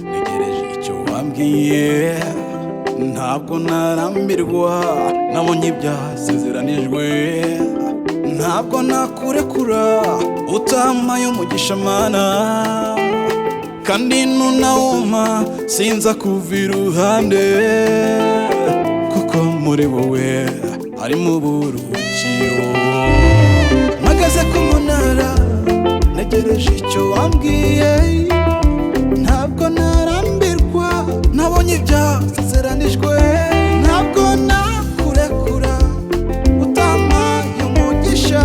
ntegereje icyo wambwiye, ntabwo narambirwa, nabonye ibyasezeranijwe, ntabwo nakurekura utamaye umugisha mana, kandi nunawuma sinza kuva iruhande, kuko muri wowe harimo uburuhukiro. Mpagaze ku munara ntegereje icyo wambwiye, ntabwo narambirwa, nabonye ibyasezeranijwe, ntabwo nakurekura utamaye umugisha,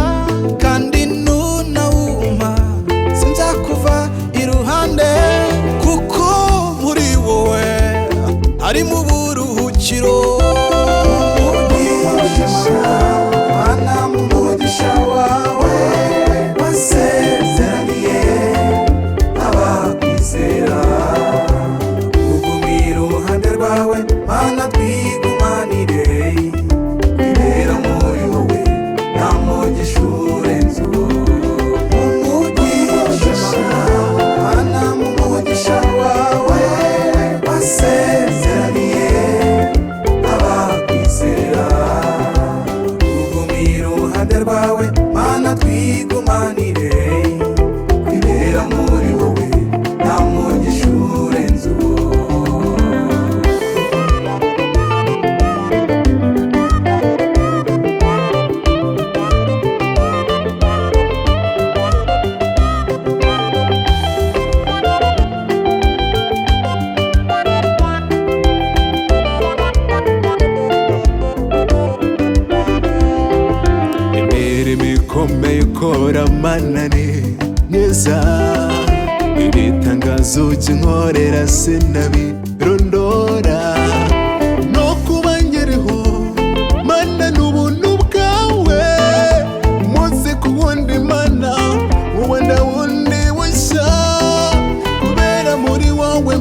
kandi nunawuma sinzakuva iruhande, kuko muri wowe harimo uburuhukiro. Mana mu mugisha wawe wasezeraniye abakwizera, ugumira iruhande rwawe mana twigumanire, kwibera muri wowe nta mugisha urenze uwo. Mana mu mugisha wawe wasezeraniye abakwizera, ugumira iruhande rwawe mana twigumanire, kwibera muri wowe nta mugisha urenze uwo. Imirimo ikomeye ukora mana ni myiza, ibitangazo ujya unkorera sinabirondora, no kuba ngiriho mana ni ubuntu bwawe, umunsi ku wundi mana wowe ndawundi wishya, kubera muri wowe